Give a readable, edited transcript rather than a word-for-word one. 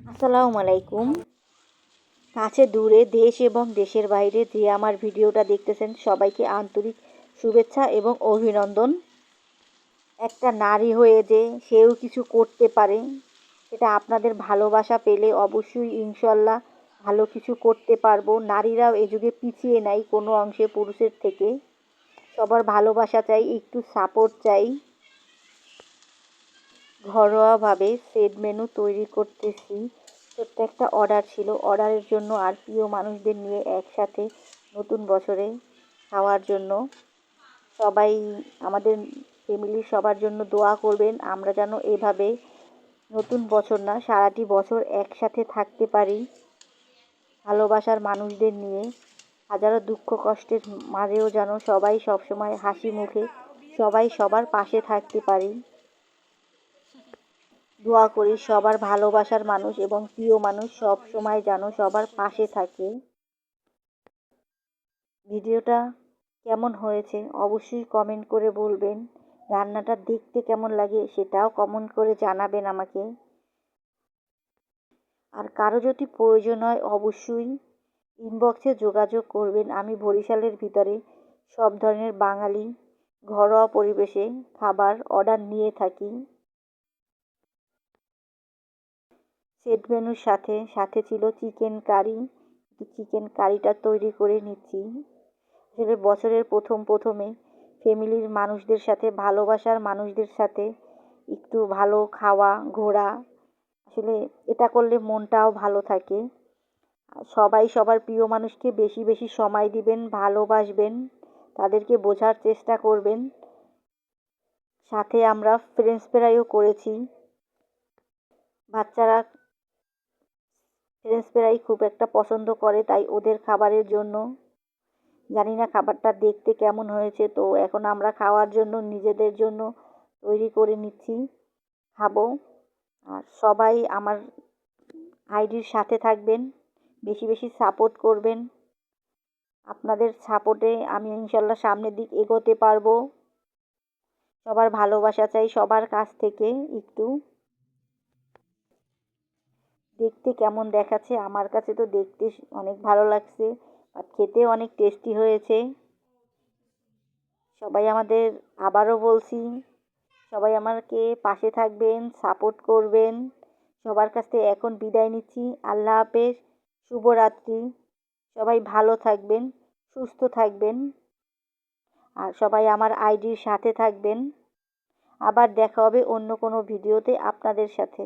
আসসালামু আলাইকুম। কাছে দূরে দেশ এবং দেশের বাইরে যে আমার ভিডিওটা দেখতেছেন সবাইকে আন্তরিক শুভেচ্ছা এবং অভিনন্দন। একটা নারী হয়ে যে সেও কিছু করতে পারে সেটা আপনাদের ভালোবাসা পেলে অবশ্যই ইনশাল্লাহ ভালো কিছু করতে পারবো। নারীরাও এ যুগে পিছিয়ে নাই কোনো অংশে পুরুষের থেকে। সবার ভালোবাসা চাই, একটু সাপোর্ট চাই। ঘরোয়াভাবে সেট মেনু তৈরি করতেছি। ছোট্ট একটা অর্ডার ছিল, অর্ডারের জন্য আর প্রিয় মানুষদের নিয়ে একসাথে নতুন বছরে খাওয়ার জন্য। সবাই আমাদের ফ্যামিলির সবার জন্য দোয়া করবেন, আমরা যেন এভাবে নতুন বছর না সারাটি বছর একসাথে থাকতে পারি ভালোবাসার মানুষদের নিয়ে। হাজারো দুঃখ কষ্টের মাঝেও যেন সবাই সবসময় হাসি মুখে সবাই সবার পাশে থাকতে পারি। দোয়া করি সবার ভালোবাসার মানুষ এবং প্রিয় মানুষ সব সময় যেন সবার পাশে থাকে। ভিডিওটা কেমন হয়েছে অবশ্যই কমেন্ট করে বলবেন। রান্নাটা দেখতে কেমন লাগে সেটাও কমেন্ট করে জানাবেন আমাকে। আর কারো যদি প্রয়োজন হয় অবশ্যই ইনবক্সে যোগাযোগ করবেন। আমি বরিশালের ভিতরে সব ধরনের বাঙালি ঘরোয়া পরিবেশে খাবার অর্ডার নিয়ে থাকি। সেট মেনুর সাথে সাথে ছিল চিকেন কারি। চিকেন কারিটা তৈরি করে নিচ্ছি। আসলে বছরের প্রথমে ফ্যামিলির মানুষদের সাথে ভালোবাসার মানুষদের সাথে একটু ভালো খাওয়া ঘোরা, আসলে এটা করলে মনটাও ভালো থাকে। সবাই সবার প্রিয় মানুষকে বেশি বেশি সময় দিবেন, ভালোবাসবেন, তাদেরকে বোঝার চেষ্টা করবেন। সাথে আমরা ফ্রেঞ্চ ফ্রাইও করেছি। বাচ্চারা ফ্রেঞ্চ ফ্রাই খুব একটা পছন্দ করে, তাই ওদের খাবারের জন্য। জানি না খাবারটা দেখতে কেমন হয়েছে, তো এখন আমরা খাওয়ার জন্য নিজেদের জন্য তৈরি করে নিচ্ছি, খাবো। আর সবাই আমার আইডির সাথে থাকবেন, বেশি বেশি সাপোর্ট করবেন। আপনাদের সাপোর্টে আমি ইনশাল্লাহ সামনের দিক এগোতে পারবো। সবার ভালোবাসা চাই সবার কাছ থেকে। একটু দেখতে কেমন দেখাচ্ছে, আমার কাছে তো দেখতে অনেক ভালো লাগছে আর খেতেও অনেক টেস্টি হয়েছে। সবাই আমাদের, আবারও বলছি, সবাই আমাকে পাশে থাকবেন, সাপোর্ট করবেন। সবার কাছ থেকে এখন বিদায় নিচ্ছি। আল্লাহ হাফেজ, শুভরাত্রি। সবাই ভালো থাকবেন, সুস্থ থাকবেন আর সবাই আমার আইডির সাথে থাকবেন। আবার দেখা হবে অন্য কোনো ভিডিওতে আপনাদের সাথে।